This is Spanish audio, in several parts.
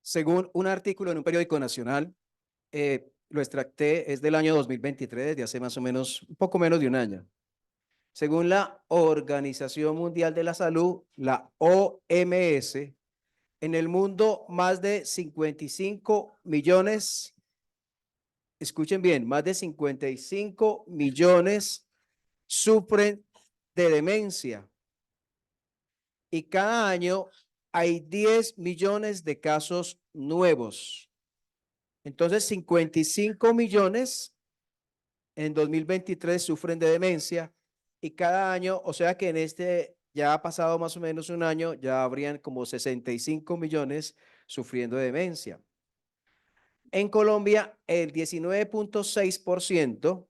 Según un artículo en un periódico nacional, lo extracté, es del año 2023, de hace más o menos, un poco menos de un año. Según la Organización Mundial de la Salud, la OMS, en el mundo más de 55 millones, escuchen bien, más de 55 millones sufren de demencia. Y cada año hay 10 millones de casos nuevos. Entonces, 55 millones en 2023 sufren de demencia y cada año, o sea que en este ya ha pasado más o menos un año, ya habrían como 65 millones sufriendo de demencia. En Colombia, el 19.6%,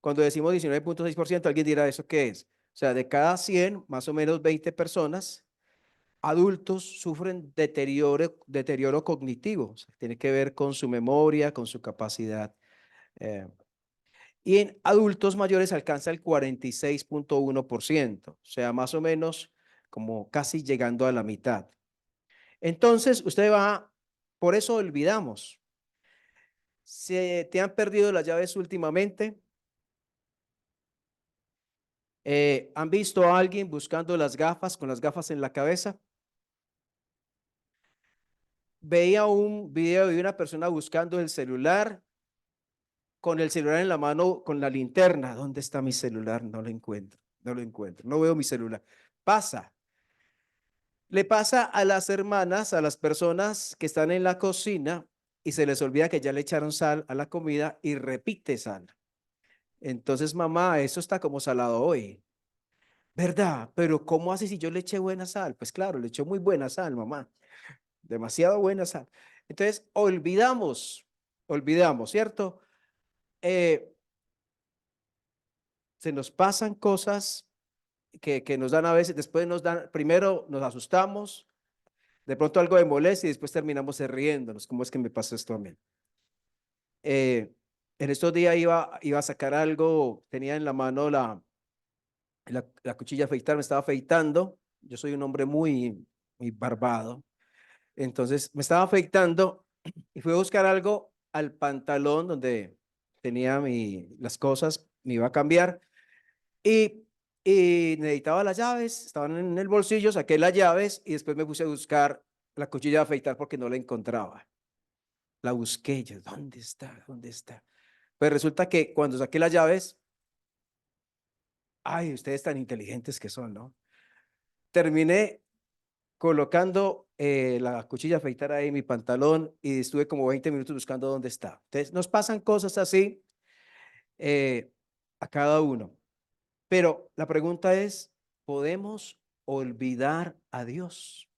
cuando decimos 19.6%, alguien dirá, ¿eso qué es? O sea, de cada 100, más o menos 20 personas, adultos sufren deterioro cognitivo. O sea, tiene que ver con su memoria, con su capacidad. Y en adultos mayores alcanza el 46.1%, o sea, más o menos como casi llegando a la mitad. Entonces, usted va, por eso olvidamos. ¿Se te han perdido las llaves últimamente? ¿Han visto a alguien buscando las gafas, con las gafas en la cabeza? Veía un video de una persona buscando el celular, con el celular en la mano, con la linterna. ¿Dónde está mi celular? No lo encuentro, no lo encuentro, no veo mi celular. Pasa. Le pasa a las hermanas, a las personas que están en la cocina y se les olvida que ya le echaron sal a la comida y repite sal. Entonces, mamá, eso está como salado hoy. ¿Verdad? Pero ¿cómo hace si yo le eché buena sal? Pues claro, le echó muy buena sal, mamá. Demasiado buena sal. Entonces, olvidamos, ¿cierto? Se nos pasan cosas que nos dan a veces, después nos dan, primero nos asustamos, de pronto algo de molestia y después terminamos riéndonos. ¿Cómo es que me pasa esto a mí? En estos días iba a sacar algo, tenía en la mano la cuchilla de afeitar, me estaba afeitando. Yo soy un hombre muy barbado. Entonces me estaba afeitando y fui a buscar algo al pantalón donde tenía las cosas, me iba a cambiar y, y necesitaba las llaves, estaban en el bolsillo, saqué las llaves y después me puse a buscar la cuchilla de afeitar porque no la encontraba. La busqué, yo, ¿dónde está? ¿Dónde está? Pues resulta que cuando saqué las llaves, ay, ustedes tan inteligentes que son, ¿no? Terminé colocando la cuchilla de afeitar ahí en mi pantalón y estuve como 20 minutos buscando dónde está. Entonces, nos pasan cosas así eh, a cada uno. Pero la pregunta es, ¿podemos olvidar a Dios?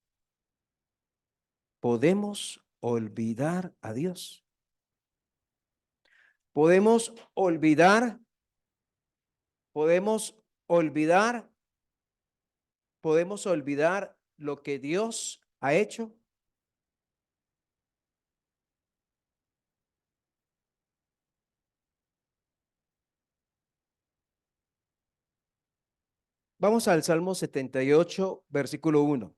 ¿Podemos olvidar a Dios? ¿Podemos olvidar? ¿Podemos olvidar? ¿Podemos olvidar lo que Dios ha hecho? Vamos al Salmo 78, versículo 1.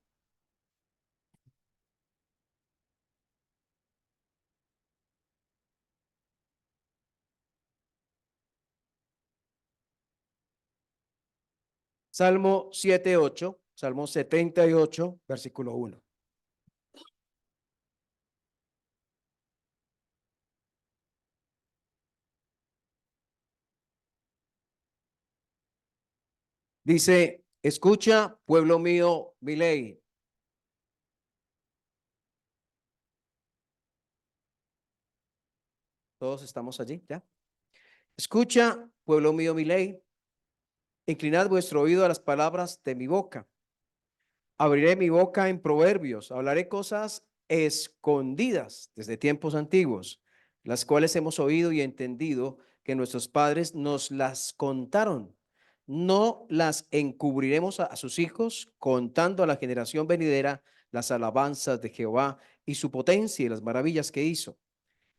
Salmo 7:8, Salmo 78, versículo 1. Dice, escucha, pueblo mío, mi ley. Todos estamos allí, ¿ya? Escucha, pueblo mío, mi ley. Inclinad vuestro oído a las palabras de mi boca. Abriré mi boca en proverbios, hablaré cosas escondidas desde tiempos antiguos, las cuales hemos oído y entendido que nuestros padres nos las contaron. No las encubriremos a sus hijos, contando a la generación venidera las alabanzas de Jehová y su potencia y las maravillas que hizo.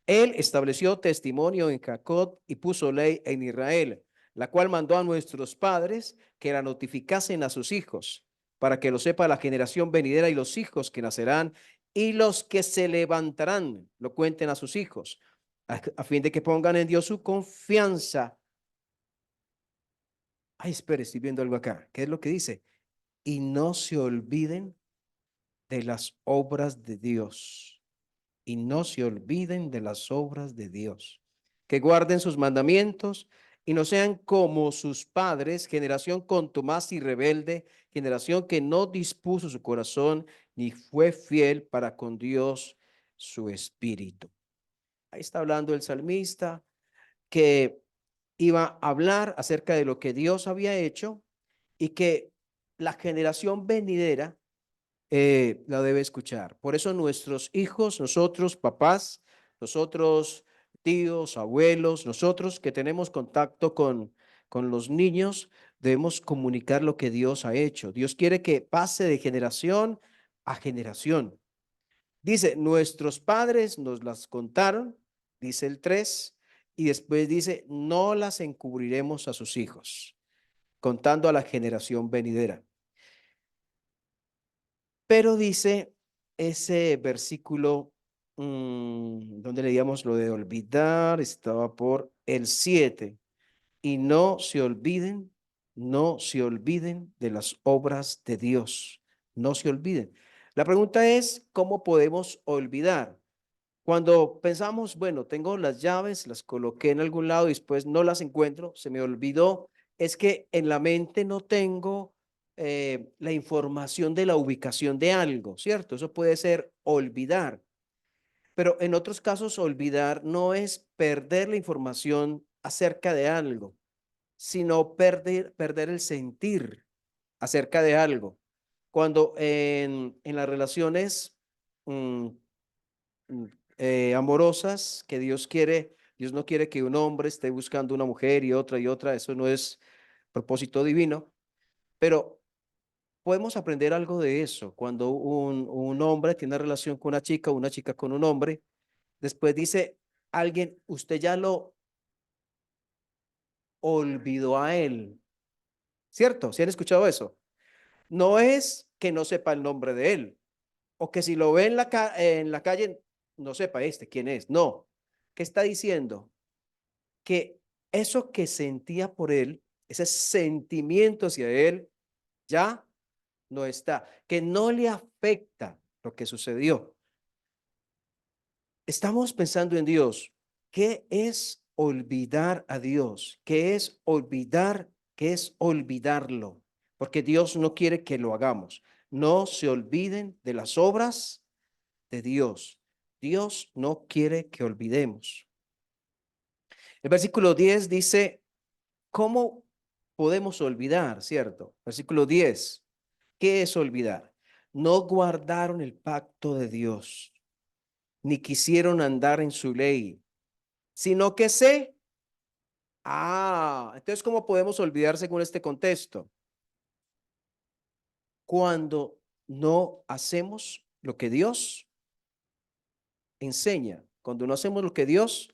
Él estableció testimonio en Jacob y puso ley en Israel, la cual mandó a nuestros padres que la notificasen a sus hijos para que lo sepa la generación venidera y los hijos que nacerán y los que se levantarán, lo cuenten a sus hijos, a fin de que pongan en Dios su confianza. Ay, espere, estoy viendo algo acá. ¿Qué es lo que dice? Y no se olviden de las obras de Dios. Y no se olviden de las obras de Dios. Que guarden sus mandamientos y no sean como sus padres, generación contumaz y rebelde, generación que no dispuso su corazón ni fue fiel para con Dios su espíritu. Ahí está hablando el salmista que iba a hablar acerca de lo que Dios había hecho y que la generación venidera la debe escuchar. Por eso nuestros hijos, nosotros, papás, nosotros, tíos, abuelos, nosotros que tenemos contacto con los niños, debemos comunicar lo que Dios ha hecho. Dios quiere que pase de generación a generación. Dice, nuestros padres nos las contaron, dice el 3 y después dice, no las encubriremos a sus hijos, contando a la generación venidera. Pero dice ese versículo, donde leíamos lo de olvidar, estaba por el 7, y no se olviden, no se olviden de las obras de Dios, no se olviden. La pregunta es, ¿cómo podemos olvidar? Cuando pensamos, bueno, tengo las llaves, las coloqué en algún lado y después no las encuentro, se me olvidó, es que en la mente no tengo la información de la ubicación de algo, ¿cierto? Eso puede ser olvidar, pero en otros casos olvidar no es perder la información acerca de algo, sino perder el sentir acerca de algo. Cuando en las relaciones mm, mm, amorosas que Dios no quiere que un hombre esté buscando una mujer y otra, eso no es propósito divino, pero podemos aprender algo de eso. Cuando un hombre tiene una relación con una chica con un hombre, después dice alguien, usted ya lo olvidó a él, ¿cierto? ¿Sí han escuchado eso? No es que no sepa el nombre de él, o que si lo ve en la calle, no sepa quién es. No. ¿Qué está diciendo? Que eso que sentía por él, ese sentimiento hacia él, ya no está, que no le afecta lo que sucedió. Estamos pensando en Dios. ¿Qué es olvidar a Dios? ¿Qué es olvidar? ¿Qué es olvidarlo? Porque Dios no quiere que lo hagamos. No se olviden de las obras de Dios. Dios no quiere que olvidemos. El versículo 10 dice, ¿cómo podemos olvidar, cierto? Versículo 10. ¿Qué es olvidar? No guardaron el pacto de Dios, ni quisieron andar en su ley, sino que entonces, ¿cómo podemos olvidar según este contexto? Cuando no hacemos lo que Dios enseña, cuando no hacemos lo que Dios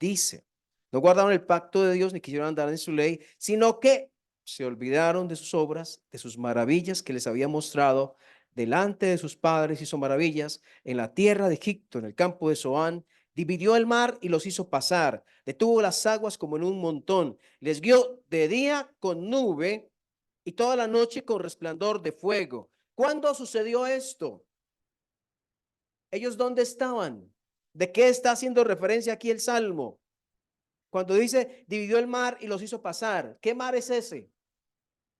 dice. No guardaron el pacto de Dios ni quisieron andar en su ley, sino que se olvidaron de sus obras, de sus maravillas que les había mostrado delante de sus padres. Hizo maravillas en la tierra de Egipto, en el campo de Zoán. Dividió el mar y los hizo pasar. Detuvo las aguas como en un montón. Les guió de día con nube y toda la noche con resplandor de fuego. ¿Cuándo sucedió esto? ¿Ellos dónde estaban? ¿De qué está haciendo referencia aquí el Salmo? Cuando dice, dividió el mar y los hizo pasar. ¿Qué mar es ese?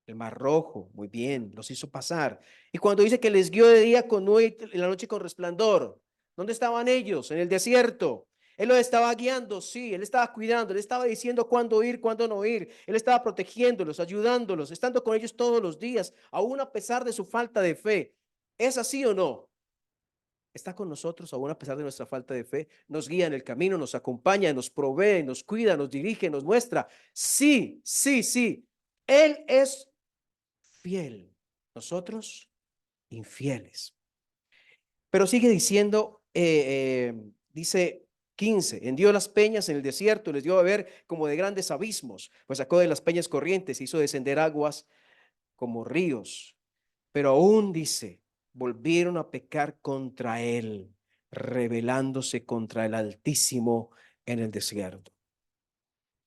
El mar rojo. Muy bien, los hizo pasar. Y cuando dice que les guió de día con nube y en la noche con resplandor, ¿dónde estaban ellos? En el desierto. Él los estaba guiando, sí, él estaba cuidando, él estaba diciendo cuándo ir, cuándo no ir. Él estaba protegiéndolos, ayudándolos, estando con ellos todos los días, aún a pesar de su falta de fe. ¿Es así o no? Está con nosotros aún a pesar de nuestra falta de fe, nos guía en el camino, nos acompaña, nos provee, nos cuida, nos dirige, nos muestra. Sí, sí, sí, Él es fiel, nosotros infieles. Pero sigue diciendo, dice 15, hendió las peñas en el desierto, les dio a beber como de grandes abismos, pues sacó de las peñas corrientes, hizo descender aguas como ríos. pero aún dice, volvieron a pecar contra él, rebelándose contra el Altísimo en el desierto.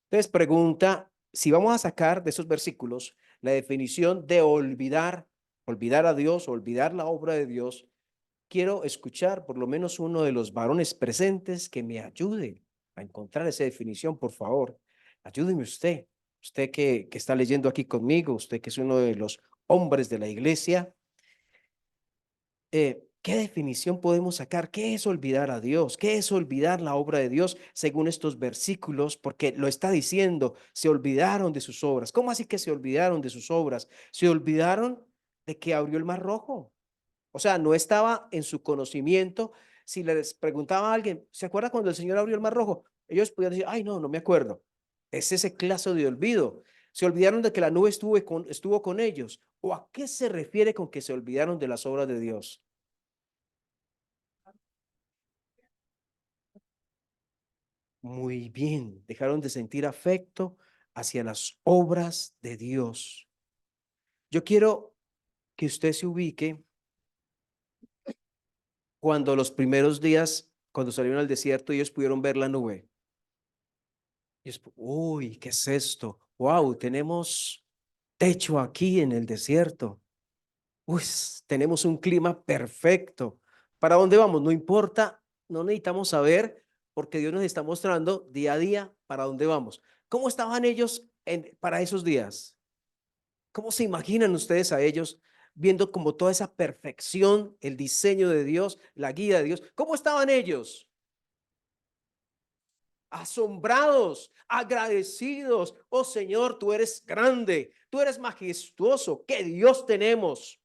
Entonces pregunta, si vamos a sacar de esos versículos la definición de olvidar, olvidar a Dios, olvidar la obra de Dios, quiero escuchar por lo menos uno de los varones presentes que me ayude a encontrar esa definición, por favor. Ayúdeme usted, usted que está leyendo aquí conmigo, usted que es uno de los hombres de la iglesia. ¿Qué definición podemos sacar? ¿Qué es olvidar a Dios? ¿Qué es olvidar la obra de Dios según estos versículos? Porque lo está diciendo, se olvidaron de sus obras. ¿Cómo así que se olvidaron de sus obras? Se olvidaron de que abrió el mar rojo. O sea, no estaba en su conocimiento. Si les preguntaba a alguien, ¿se acuerda cuando el Señor abrió el mar rojo? Ellos podían decir, ay, no, no me acuerdo. Es ese clase de olvido. Se olvidaron de que la nube estuvo con ellos. ¿O a qué se refiere con que se olvidaron de las obras de Dios? Muy bien, dejaron de sentir afecto hacia las obras de Dios. Yo quiero que usted se ubique cuando los primeros días, cuando salieron al desierto, ellos pudieron ver la nube. Uy, ¿qué es esto? Wow, tenemos techo aquí en el desierto. Uy, tenemos un clima perfecto. ¿Para dónde vamos? No importa, no necesitamos saber porque Dios nos está mostrando día a día para dónde vamos. ¿Cómo estaban ellos para esos días? ¿Cómo se imaginan ustedes a ellos viendo como toda esa perfección, el diseño de Dios, la guía de Dios? ¿Cómo estaban ellos? Asombrados, agradecidos. Oh Señor, tú eres grande, tú eres majestuoso, qué Dios tenemos.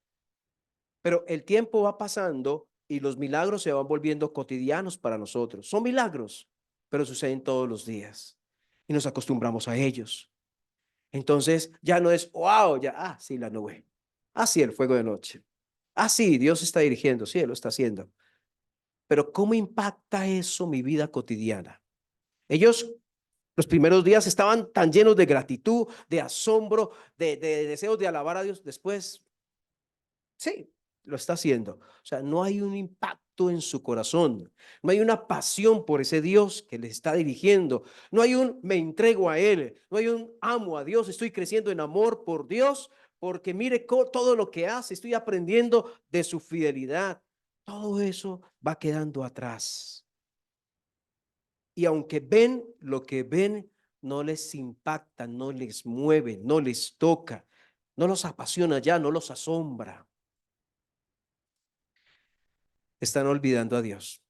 Pero el tiempo va pasando y los milagros se van volviendo cotidianos para nosotros. Son milagros, pero suceden todos los días y nos acostumbramos a ellos. Entonces ya no es, wow, ya, sí, la nube. Sí, el fuego de noche. Sí, Dios está dirigiendo, sí, Él lo está haciendo. Pero ¿cómo impacta eso mi vida cotidiana? Ellos los primeros días estaban tan llenos de gratitud, de asombro, de deseos de alabar a Dios. Después, sí, lo está haciendo. O sea, no hay un impacto en su corazón. No hay una pasión por ese Dios que le está dirigiendo. No hay un me entrego a Él. No hay un amo a Dios. Estoy creciendo en amor por Dios porque mire todo lo que hace. Estoy aprendiendo de su fidelidad. Todo eso va quedando atrás. Y aunque ven lo que ven, no les impacta, no les mueve, no les toca, no los apasiona ya, no los asombra. Están olvidando a Dios.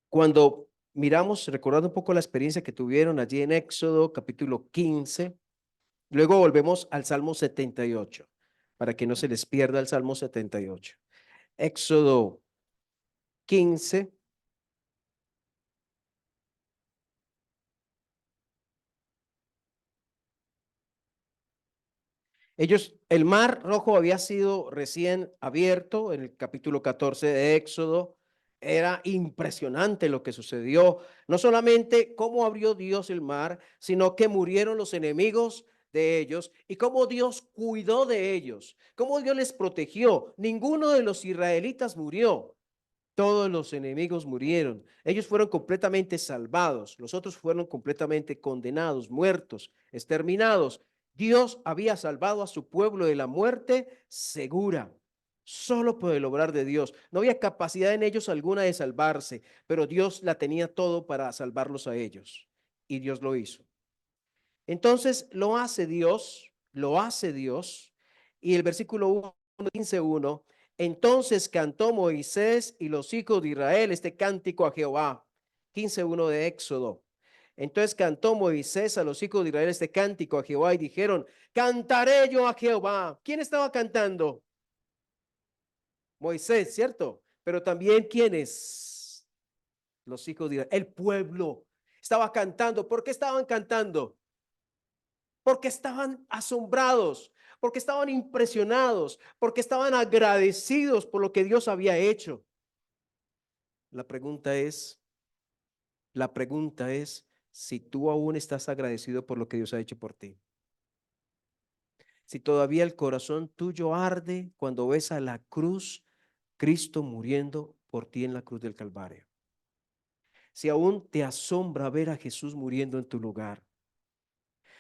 Cuando miramos, recordando un poco la experiencia que tuvieron allí en Éxodo capítulo 15, luego volvemos al Salmo 78, para que no se les pierda el Salmo 78. Éxodo 15. El mar rojo había sido recién abierto en el capítulo 14 de Éxodo. Era impresionante lo que sucedió. No solamente cómo abrió Dios el mar, sino que murieron los enemigos de ellos y cómo Dios cuidó de ellos, cómo Dios les protegió. Ninguno de los israelitas murió. Todos los enemigos murieron. Ellos fueron completamente salvados. Los otros fueron completamente condenados, muertos, exterminados. Dios había salvado a su pueblo de la muerte segura, solo por el obrar de Dios. No había capacidad en ellos alguna de salvarse, pero Dios la tenía todo para salvarlos a ellos. Y Dios lo hizo. Entonces lo hace Dios, lo hace Dios. Y el versículo 1, 15:1, entonces cantó Moisés y los hijos de Israel este cántico a Jehová. 15:1 de Éxodo. Entonces cantó Moisés a los hijos de Israel este cántico a Jehová y dijeron, cantaré yo a Jehová. ¿Quién estaba cantando? Moisés, ¿cierto? Pero también ¿quiénes? Los hijos de Israel, el pueblo. Estaba cantando. ¿Por qué estaban cantando? Porque estaban asombrados, porque estaban impresionados, porque estaban agradecidos por lo que Dios había hecho. La pregunta es, la pregunta es si tú aún estás agradecido por lo que Dios ha hecho por ti. Si todavía el corazón tuyo arde cuando ves a la cruz, Cristo muriendo por ti en la cruz del Calvario. Si aún te asombra ver a Jesús muriendo en tu lugar.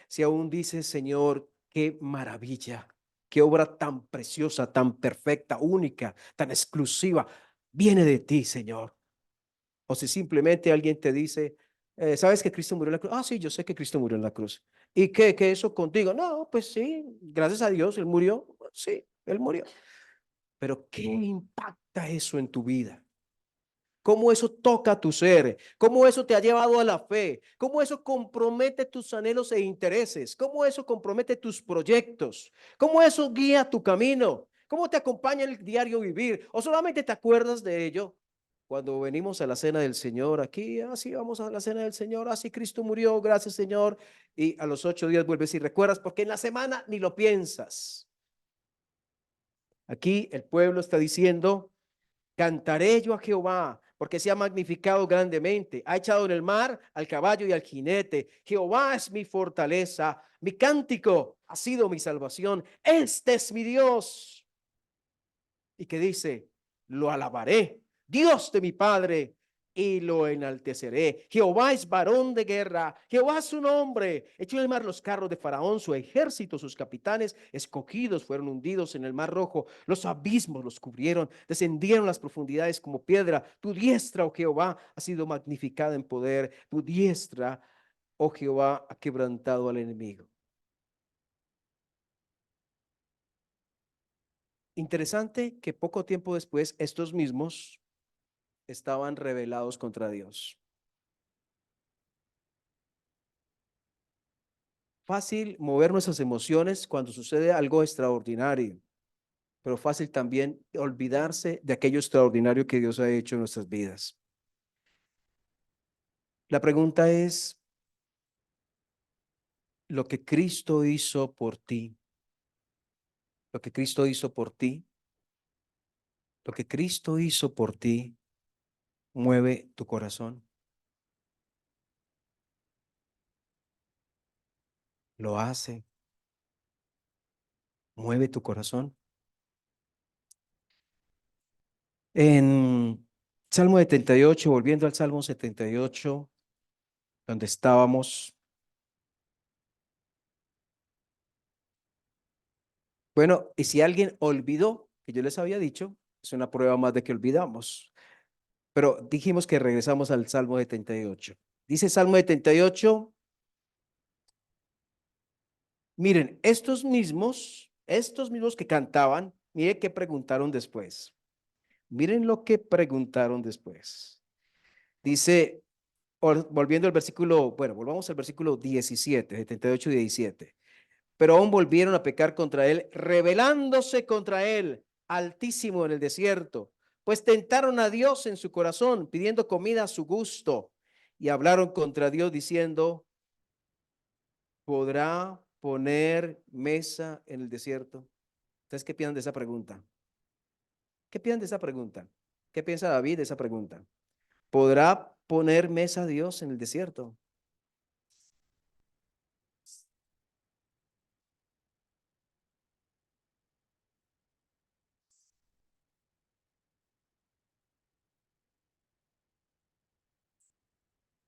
Si aún dices, Señor, qué maravilla, qué obra tan preciosa, tan perfecta, única, tan exclusiva, viene de ti, Señor. O si simplemente alguien te dice, ¿sabes que Cristo murió en la cruz? Ah, sí, yo sé que Cristo murió en la cruz. ¿Y qué, eso contigo? No, pues sí, gracias a Dios, Él murió. Sí, Él murió. Pero ¿qué impacta eso en tu vida? ¿Cómo eso toca tu ser? ¿Cómo eso te ha llevado a la fe? ¿Cómo eso compromete tus anhelos e intereses? ¿Cómo eso compromete tus proyectos? ¿Cómo eso guía tu camino? ¿Cómo te acompaña el diario vivir? ¿O solamente te acuerdas de ello cuando venimos a la cena del Señor? Aquí, así vamos a la cena del Señor, así Cristo murió, gracias Señor. Y a los 8 días vuelves y recuerdas porque en la semana ni lo piensas. Aquí el pueblo está diciendo, cantaré yo a Jehová, porque se ha magnificado grandemente. Ha echado en el mar al caballo y al jinete. Jehová es mi fortaleza. Mi cántico ha sido mi salvación. Este es mi Dios. Y que dice, lo alabaré, Dios de mi Padre, y lo enalteceré. Jehová es varón de guerra, Jehová es su nombre. Echó en el mar los carros de Faraón, su ejército, sus capitanes escogidos fueron hundidos en el mar rojo. Los abismos los cubrieron, descendieron las profundidades como piedra. Tu diestra, oh Jehová, ha sido magnificada en poder. Tu diestra, oh Jehová, ha quebrantado al enemigo. Interesante que poco tiempo después estos mismos estaban rebelados contra Dios. Fácil mover nuestras emociones cuando sucede algo extraordinario, pero fácil también olvidarse de aquello extraordinario que Dios ha hecho en nuestras vidas. La pregunta es, lo que Cristo hizo por ti, lo que Cristo hizo por ti, lo que Cristo hizo por ti, mueve tu corazón, lo hace, mueve tu corazón. En Salmo 78, volviendo al Salmo 78, donde estábamos. Bueno, y si alguien olvidó, que yo les había dicho, es una prueba más de que olvidamos. Pero dijimos que regresamos al Salmo 78. Dice Salmo 78, miren, estos mismos que cantaban, miren qué preguntaron después. Miren lo que preguntaron después. Dice, volviendo al versículo, bueno, volvamos al versículo 17, 78 y 17. Pero aún volvieron a pecar contra él, rebelándose contra él, Altísimo en el desierto, pues tentaron a Dios en su corazón, pidiendo comida a su gusto, y hablaron contra Dios diciendo, ¿podrá poner mesa en el desierto? ¿Ustedes qué piensan de esa pregunta? ¿Qué piensan de esa pregunta? ¿Qué piensa David de esa pregunta? ¿Podrá poner mesa Dios en el desierto?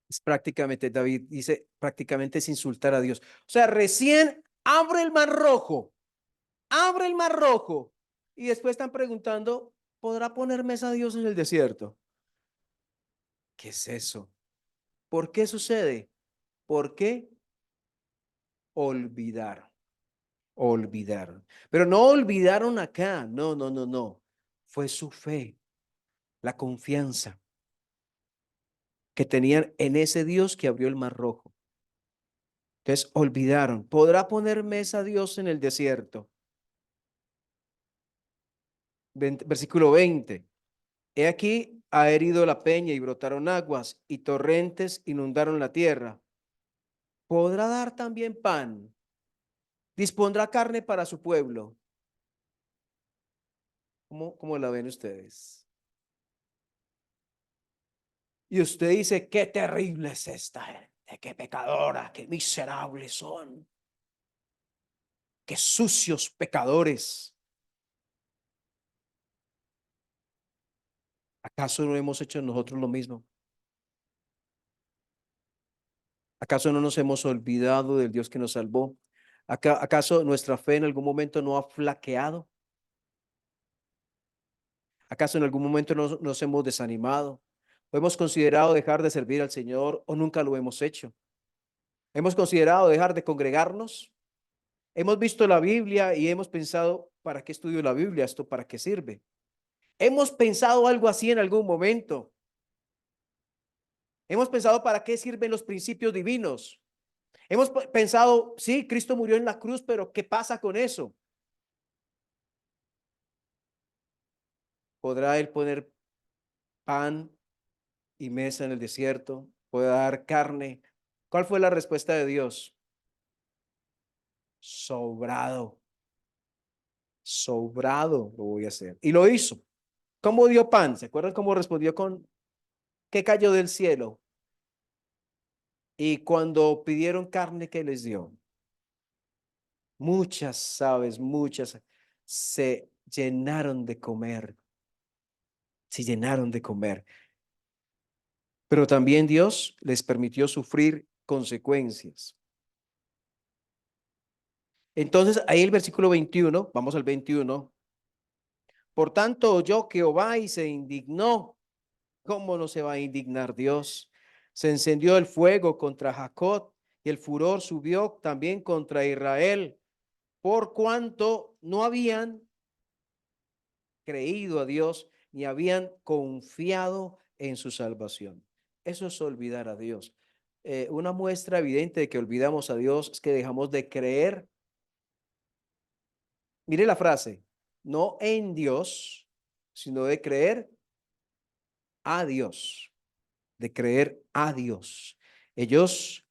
Es prácticamente, David dice, prácticamente es insultar a Dios. O sea, recién abre el mar rojo, y después están preguntando, ¿podrá poner mesa Dios en el desierto? ¿Qué es eso? ¿Por qué sucede? ¿Por qué? Olvidaron, olvidaron. Pero no olvidaron acá, no, no, no, no. Fue su fe, la confianza que tenían en ese Dios que abrió el mar rojo. Entonces olvidaron, ¿podrá poner mesa Dios en el desierto? Versículo 20. He aquí, ha herido la peña y brotaron aguas y torrentes inundaron la tierra. ¿Podrá dar también pan? ¿Dispondrá carne para su pueblo? ¿Cómo la ven ustedes? Y usted dice, qué terrible es esta gente, qué pecadora, qué miserables son. qué sucios pecadores. ¿Acaso no hemos hecho nosotros lo mismo? ¿Acaso no nos hemos olvidado del Dios que nos salvó? ¿Acaso nuestra fe en algún momento no ha flaqueado? ¿Acaso en algún momento nos hemos desanimado? ¿O hemos considerado dejar de servir al Señor o nunca lo hemos hecho? ¿Hemos considerado dejar de congregarnos? Hemos visto la Biblia y hemos pensado, ¿para qué estudio la Biblia? ¿Esto para qué sirve? Hemos pensado algo así en algún momento. Hemos pensado, ¿para qué sirven los principios divinos? Hemos pensado, sí, Cristo murió en la cruz, pero ¿qué pasa con eso? ¿Podrá Él poner pan y mesa en el desierto? ¿Puede dar carne? ¿Cuál fue la respuesta de Dios? Sobrado, sobrado lo voy a hacer. Y lo hizo. ¿Cómo dio pan? ¿Se acuerdan cómo respondió con qué cayó del cielo? Y cuando pidieron carne, ¿qué les dio? Muchas aves, muchas se llenaron de comer, se llenaron de comer. Pero también Dios les permitió sufrir consecuencias. Entonces, ahí el versículo 21, vamos al 21. Por tanto, oyó Jehová y se indignó. ¿Cómo no se va a indignar Dios? Se encendió el fuego contra Jacob y el furor subió también contra Israel, por cuanto no habían creído a Dios ni habían confiado en su salvación. Eso es olvidar a Dios. Una muestra evidente de que olvidamos a Dios es que dejamos de creer. Mire la frase, no en Dios, sino de creer a Dios, de creer a Dios. Ellos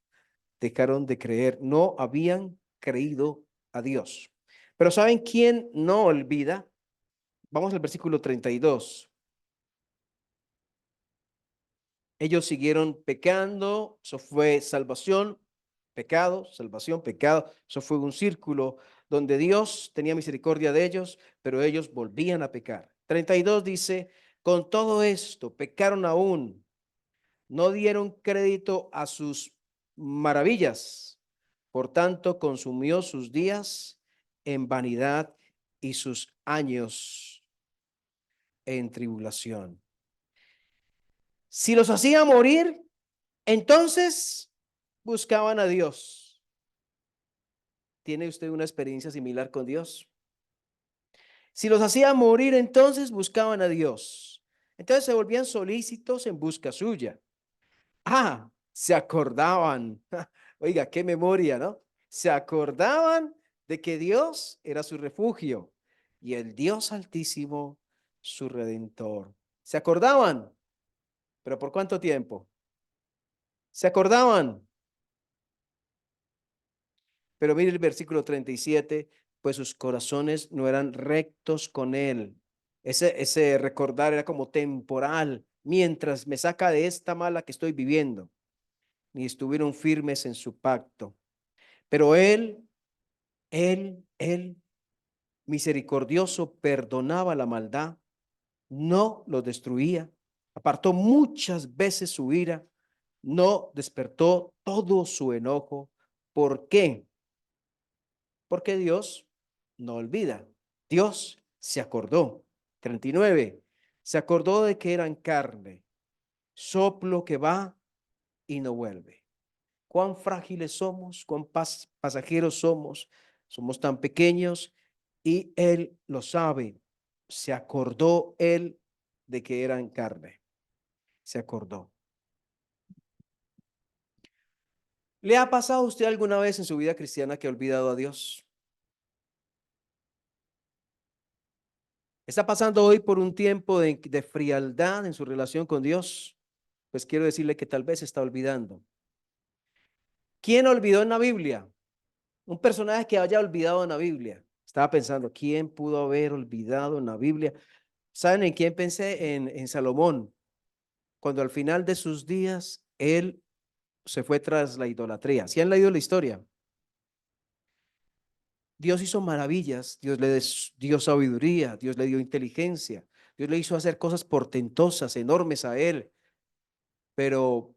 dejaron de creer, no habían creído a Dios. Pero ¿saben quién no olvida? Vamos al versículo 32. Ellos siguieron pecando, eso fue salvación, pecado, salvación, pecado, eso fue un círculo donde Dios tenía misericordia de ellos, pero ellos volvían a pecar. 32 dice, con todo esto pecaron aún, no dieron crédito a sus maravillas, por tanto consumió sus días en vanidad y sus años en tribulación. Si los hacía morir, entonces buscaban a Dios. ¿Tiene usted una experiencia similar con Dios? Si los hacía morir, entonces buscaban a Dios. Entonces se volvían solícitos en busca suya. Se acordaban. Oiga, qué memoria, ¿no? Se acordaban de que Dios era su refugio y el Dios Altísimo su redentor. Se acordaban, pero ¿por cuánto tiempo? Se acordaban. Pero mire el versículo 37, pues sus corazones no eran rectos con él. Ese recordar era como temporal, mientras me saca de esta mala que estoy viviendo, ni estuvieron firmes en su pacto. Pero él, misericordioso, perdonaba la maldad, no lo destruía, apartó muchas veces su ira, no despertó todo su enojo. ¿Por qué? Porque Dios no olvida. Dios se acordó. 39. Se acordó de que eran carne, soplo que va y no vuelve. Cuán frágiles somos, cuán pasajeros somos. Somos tan pequeños y Él lo sabe. Se acordó Él de que eran carne. Se acordó. ¿Le ha pasado a usted alguna vez en su vida cristiana que ha olvidado a Dios? ¿Está pasando hoy por un tiempo de frialdad en su relación con Dios? Pues quiero decirle que tal vez está olvidando. ¿Quién olvidó en la Biblia? Un personaje que haya olvidado en la Biblia. Estaba pensando, ¿quién pudo haber olvidado en la Biblia? ¿Saben en quién pensé? En Salomón, cuando al final de sus días él se fue tras la idolatría. ¿Sí han leído la historia? Dios hizo maravillas, Dios le dio sabiduría, Dios le dio inteligencia, Dios le hizo hacer cosas portentosas, enormes a él, pero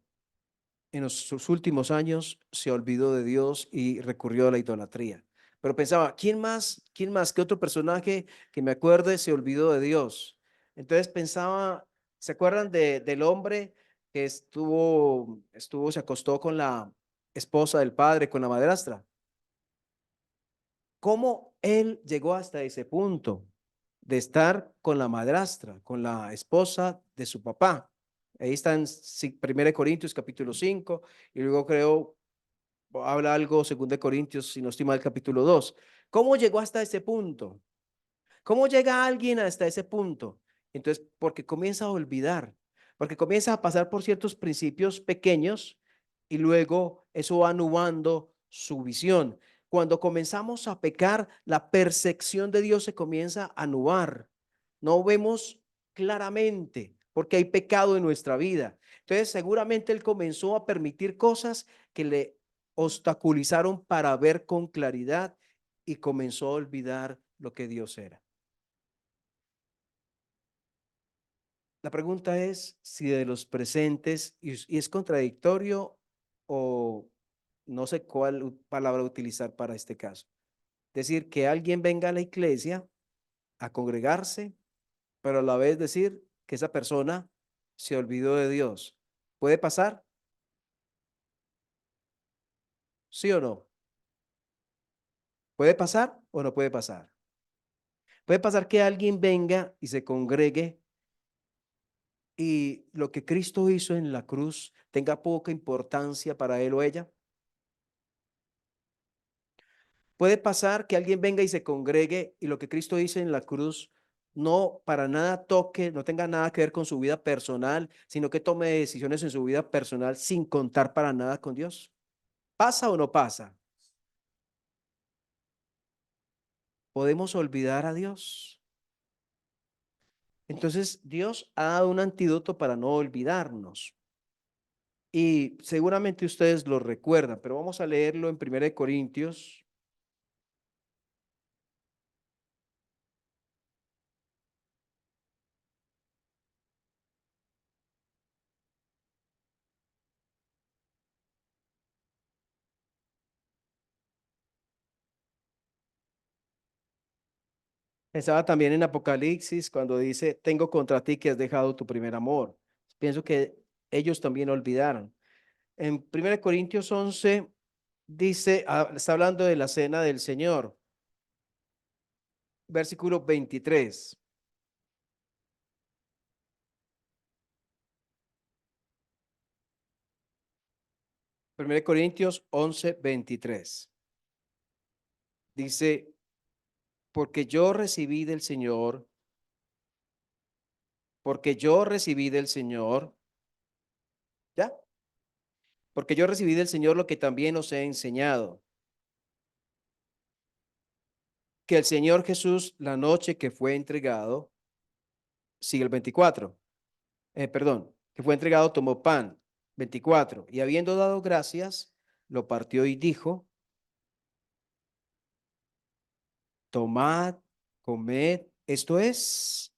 en sus últimos años se olvidó de Dios y recurrió a la idolatría. Pero pensaba, quién más, qué otro personaje que me acuerde se olvidó de Dios? Entonces pensaba, ¿se acuerdan del hombre que se acostó con la esposa del padre, con la madrastra? ¿Cómo él llegó hasta ese punto de estar con la madrastra, con la esposa de su papá? Ahí está en 1 Corintios capítulo 5 y luego creo habla algo 2 Corintios, si no estoy mal, capítulo 2. ¿Cómo llegó hasta ese punto? ¿Cómo llega alguien hasta ese punto? Entonces, porque comienza a olvidar, porque comienza a pasar por ciertos principios pequeños y luego eso va anubando su visión. Cuando comenzamos a pecar, la percepción de Dios se comienza a anubar. No vemos claramente porque hay pecado en nuestra vida. Entonces, seguramente él comenzó a permitir cosas que le obstaculizaron para ver con claridad y comenzó a olvidar lo que Dios era. La pregunta es si de los presentes, y es contradictorio o no sé cuál palabra utilizar para este caso. Decir que alguien venga a la iglesia a congregarse, pero a la vez decir que esa persona se olvidó de Dios. ¿Puede pasar? ¿Sí o no? ¿Puede pasar o no puede pasar? Puede pasar que alguien venga y se congregue y lo que Cristo hizo en la cruz tenga poca importancia para él o ella. Puede pasar que alguien venga y se congregue y lo que Cristo dice en la cruz no para nada toque, no tenga nada que ver con su vida personal, sino que tome decisiones en su vida personal sin contar para nada con Dios. ¿Pasa o no pasa? ¿Podemos olvidar a Dios? Entonces, Dios ha dado un antídoto para no olvidarnos. Y seguramente ustedes lo recuerdan, pero vamos a leerlo en 1 Corintios. Pensaba también en Apocalipsis cuando dice, tengo contra ti que has dejado tu primer amor. Pienso que ellos también olvidaron. En 1 Corintios 11 dice, está hablando de la cena del Señor, versículo 23. 1 Corintios 11, 23. Dice, porque yo recibí del Señor, porque yo recibí del Señor, ¿ya? Porque yo recibí del Señor lo que también os he enseñado, que el Señor Jesús, la noche que fue entregado, sigue el 24, perdón, que fue entregado, tomó pan, 24, y habiendo dado gracias, lo partió y dijo, tomad, comed, esto es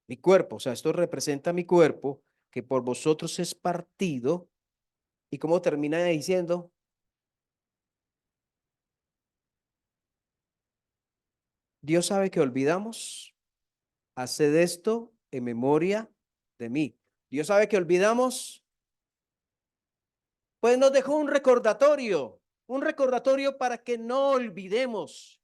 mi cuerpo, o sea, esto representa mi cuerpo, que por vosotros es partido, y como termina diciendo, Dios sabe que olvidamos, haced esto en memoria de mí. Dios sabe que olvidamos, pues nos dejó un recordatorio para que no olvidemos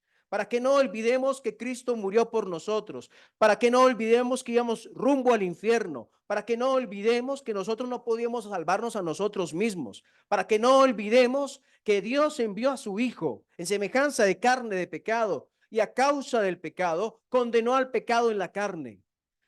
que Cristo murió por nosotros, para que no olvidemos que íbamos rumbo al infierno, para que no olvidemos que nosotros no podíamos salvarnos a nosotros mismos, para que no olvidemos que Dios envió a su Hijo en semejanza de carne de pecado y a causa del pecado condenó al pecado en la carne,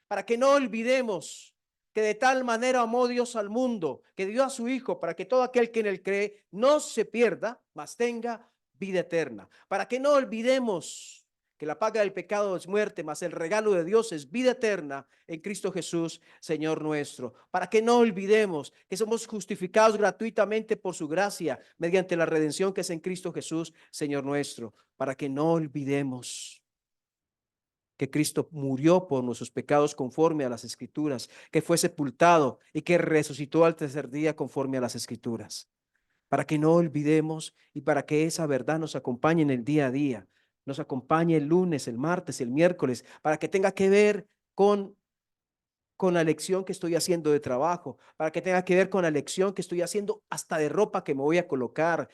para que no olvidemos que de tal manera amó Dios al mundo, que dio a su Hijo para que todo aquel que en él cree no se pierda, mas tenga vida eterna. Para que no olvidemos que la paga del pecado es muerte, mas el regalo de Dios es vida eterna en Cristo Jesús, Señor nuestro. Para que no olvidemos que somos justificados gratuitamente por su gracia mediante la redención que es en Cristo Jesús, Señor nuestro. Para que no olvidemos que Cristo murió por nuestros pecados conforme a las Escrituras, que fue sepultado y que resucitó al tercer día conforme a las Escrituras. Para que no olvidemos y para que esa verdad nos acompañe en el día a día, nos acompañe el lunes, el martes, el miércoles, para que tenga que ver con la elección que estoy haciendo de trabajo, para que tenga que ver con la elección que estoy haciendo hasta de ropa que me voy a colocar,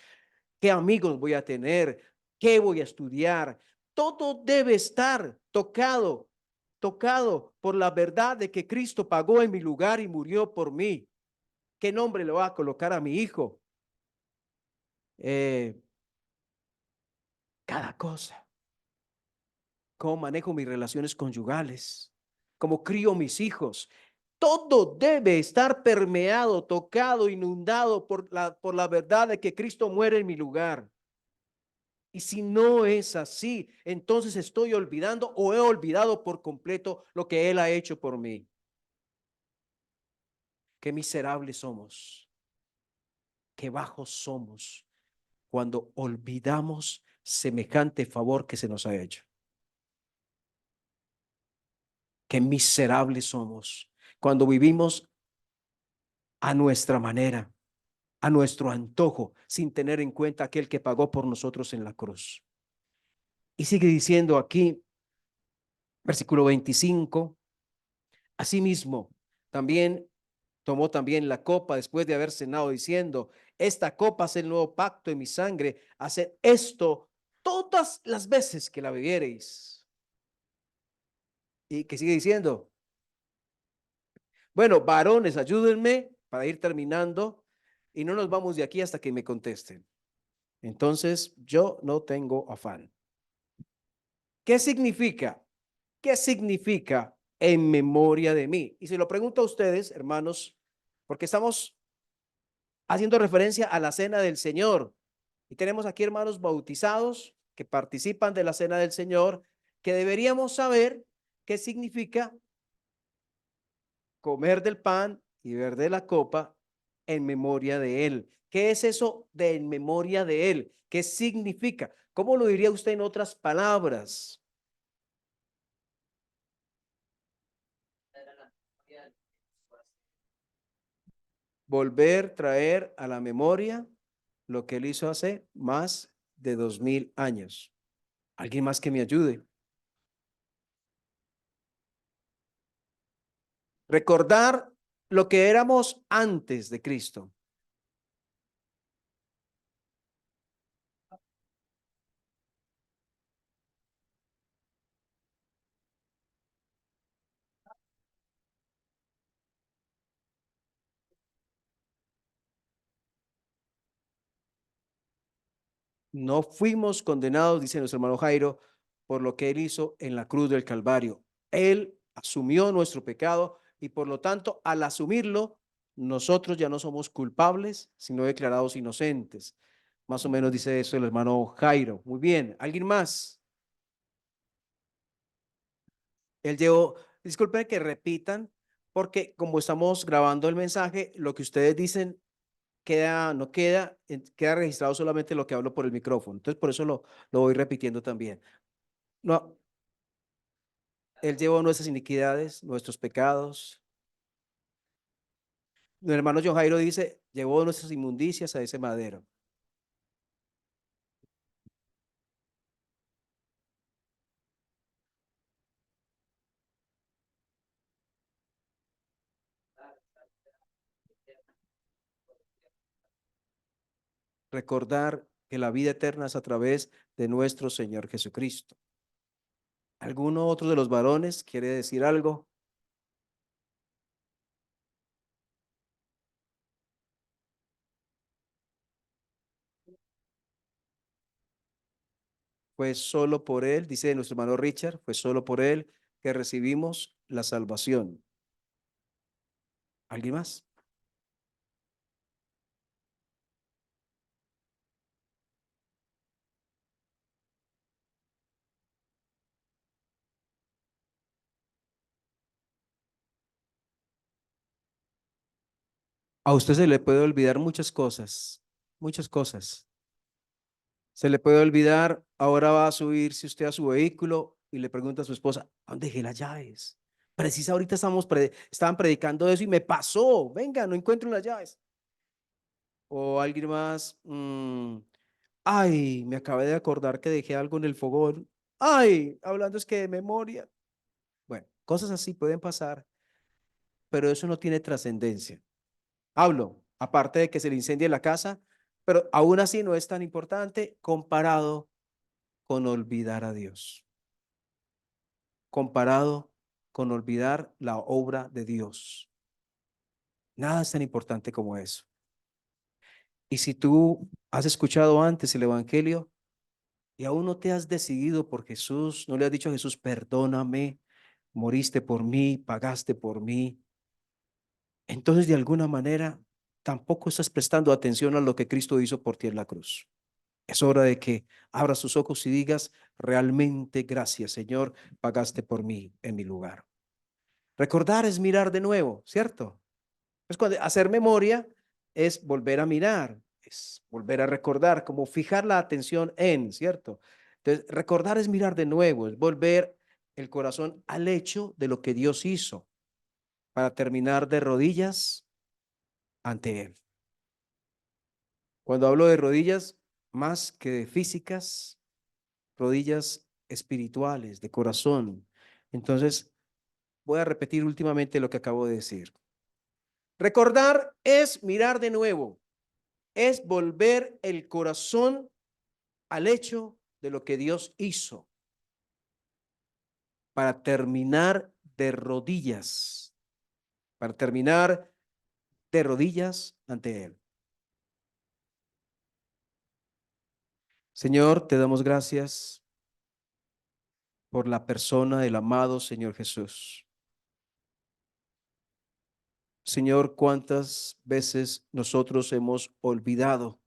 qué amigos voy a tener, qué voy a estudiar. Todo debe estar tocado por la verdad de que Cristo pagó en mi lugar y murió por mí. ¿Qué nombre le va a colocar a mi hijo? Eh, cada cosa. ¿Cómo manejo mis relaciones conyugales? ¿Cómo crío mis hijos? Todo debe estar permeado, tocado, inundado por la verdad de que Cristo muere en mi lugar. Y si no es así, entonces estoy olvidando o he olvidado por completo lo que Él ha hecho por mí. Qué miserables somos, qué bajos somos cuando olvidamos semejante favor que se nos ha hecho. Qué miserables somos cuando vivimos a nuestra manera, a nuestro antojo, sin tener en cuenta aquel que pagó por nosotros en la cruz. Y sigue diciendo aquí, versículo 25, asimismo, también tomó también la copa después de haber cenado, diciendo, esta copa es el nuevo pacto en mi sangre, haced esto todas las veces que la bebiereis. Y que sigue diciendo, bueno, varones, ayúdenme para ir terminando y no nos vamos de aquí hasta que me contesten. Entonces, yo no tengo afán. ¿Qué significa? ¿Qué significa en memoria de mí? Y se lo pregunto a ustedes, hermanos, porque estamos haciendo referencia a la cena del Señor. Y tenemos aquí hermanos bautizados que participan de la cena del Señor, que deberíamos saber qué significa comer del pan y beber de la copa en memoria de Él. ¿Qué es eso de en memoria de Él? ¿Qué significa? ¿Cómo lo diría usted en otras palabras? Volver, traer a la memoria lo que Él hizo hace más de 2000 años. ¿Alguien más que me ayude? Recordar lo que éramos antes de Cristo. No fuimos condenados, dice nuestro hermano Jairo, por lo que Él hizo en la cruz del Calvario. Él asumió nuestro pecado y por lo tanto, al asumirlo, nosotros ya no somos culpables, sino declarados inocentes. Más o menos dice eso el hermano Jairo. Muy bien. ¿Alguien más? Él llevó, disculpen que repitan, porque como estamos grabando el mensaje, lo que ustedes dicen no queda, queda registrado solamente lo que hablo por el micrófono. Entonces, por eso lo voy repitiendo también. No, Él llevó nuestras iniquidades, nuestros pecados. Mi hermano John Jairo dice, llevó nuestras inmundicias a ese madero. Recordar que la vida eterna es a través de nuestro Señor Jesucristo. ¿Alguno otro de los varones quiere decir algo? Fue solo por Él, dice nuestro hermano Richard, fue solo por Él que recibimos la salvación. ¿Alguien más? A usted se le puede olvidar muchas cosas, muchas cosas. Se le puede olvidar, ahora va a subirse usted a su vehículo y le pregunta a su esposa, ¿a dónde dejé las llaves? Precisa, ahorita estaban predicando eso y me pasó, venga, no encuentro las llaves. O alguien más, ay, me acabé de acordar que dejé algo en el fogón. Ay, hablando es que de memoria. Bueno, cosas así pueden pasar, pero eso no tiene trascendencia. Hablo, aparte de que se le incendie la casa, pero aún así no es tan importante comparado con olvidar a Dios, comparado con olvidar la obra de Dios. Nada es tan importante como eso. Y si tú has escuchado antes el Evangelio y aún no te has decidido por Jesús, no le has dicho a Jesús, perdóname, moriste por mí, pagaste por mí, entonces de alguna manera tampoco estás prestando atención a lo que Cristo hizo por ti en la cruz. Es hora de que abras tus ojos y digas, realmente gracias, Señor, pagaste por mí en mi lugar. Recordar es mirar de nuevo, ¿cierto? Es cuando hacer memoria es volver a mirar, es volver a recordar, como fijar la atención en, ¿cierto? Entonces, recordar es mirar de nuevo, es volver el corazón al hecho de lo que Dios hizo para terminar de rodillas ante Él. Cuando hablo de rodillas, más que de físicas, rodillas espirituales, de corazón. Entonces, voy a repetir últimamente lo que acabo de decir. Recordar es mirar de nuevo, es volver el corazón al hecho de lo que Dios hizo para terminar de rodillas, para terminar de rodillas ante Él. Señor, te damos gracias por la persona del amado Señor Jesús. Señor, cuántas veces nosotros hemos olvidado,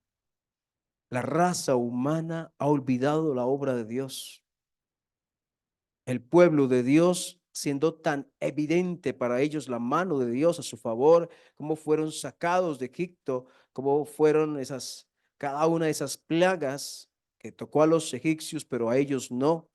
la raza humana ha olvidado la obra de Dios. El pueblo de Dios, siendo tan evidente para ellos la mano de Dios a su favor, cómo fueron sacados de Egipto, cómo fueron cada una de esas plagas que tocó a los egipcios, pero a ellos no.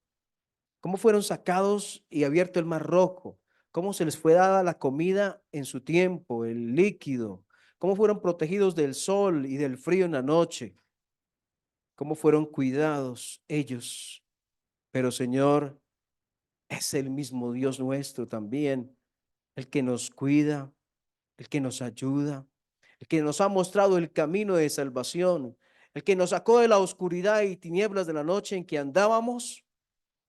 Cómo fueron sacados y abierto el mar rojo, cómo se les fue dada la comida en su tiempo, el líquido, cómo fueron protegidos del sol y del frío en la noche, cómo fueron cuidados ellos. Pero Señor, es el mismo Dios nuestro también, el que nos cuida, el que nos ayuda, el que nos ha mostrado el camino de salvación, el que nos sacó de la oscuridad y tinieblas de la noche en que andábamos,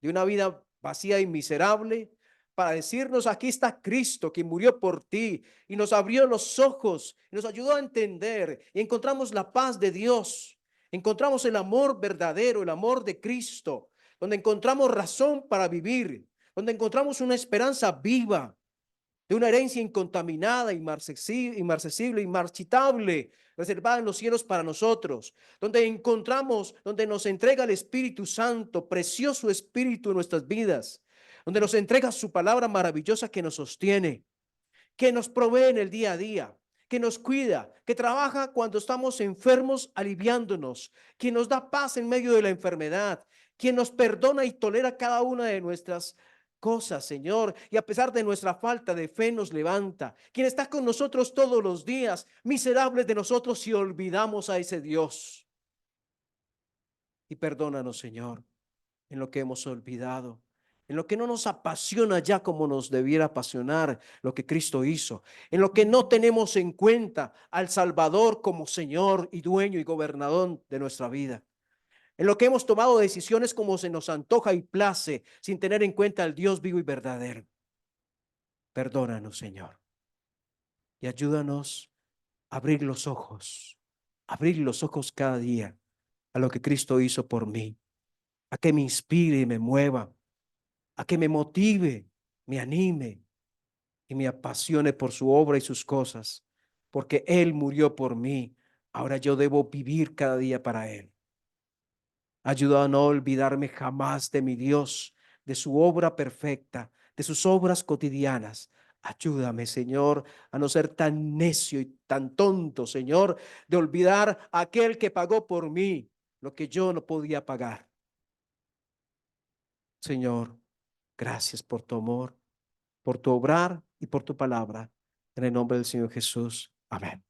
de una vida vacía y miserable, para decirnos, aquí está Cristo que murió por ti y nos abrió los ojos, y nos ayudó a entender y encontramos la paz de Dios, encontramos el amor verdadero, el amor de Cristo, donde encontramos razón para vivir, donde encontramos una esperanza viva, de una herencia incontaminada, inmarcesible, inmarchitable, reservada en los cielos para nosotros, donde encontramos, donde nos entrega el Espíritu Santo, precioso Espíritu en nuestras vidas, donde nos entrega su palabra maravillosa que nos sostiene, que nos provee en el día a día, que nos cuida, que trabaja cuando estamos enfermos aliviándonos, quien nos da paz en medio de la enfermedad, quien nos perdona y tolera cada una de nuestras cosas, Señor, y a pesar de nuestra falta de fe nos levanta, quien está con nosotros todos los días, miserables de nosotros si olvidamos a ese Dios. Y perdónanos, Señor, en lo que hemos olvidado, en lo que no nos apasiona ya como nos debiera apasionar lo que Cristo hizo, en lo que no tenemos en cuenta al Salvador como Señor y dueño y gobernador de nuestra vida, en lo que hemos tomado decisiones como se nos antoja y place sin tener en cuenta al Dios vivo y verdadero. Perdónanos, Señor, y ayúdanos a abrir los ojos cada día a lo que Cristo hizo por mí, a que me inspire y me mueva, a que me motive, me anime y me apasione por su obra y sus cosas, porque Él murió por mí. Ahora yo debo vivir cada día para Él. Ayuda a no olvidarme jamás de mi Dios, de su obra perfecta, de sus obras cotidianas. Ayúdame, Señor, a no ser tan necio y tan tonto, Señor, de olvidar a aquel que pagó por mí lo que yo no podía pagar. Señor, gracias por tu amor, por tu obrar y por tu palabra. En el nombre del Señor Jesús. Amén.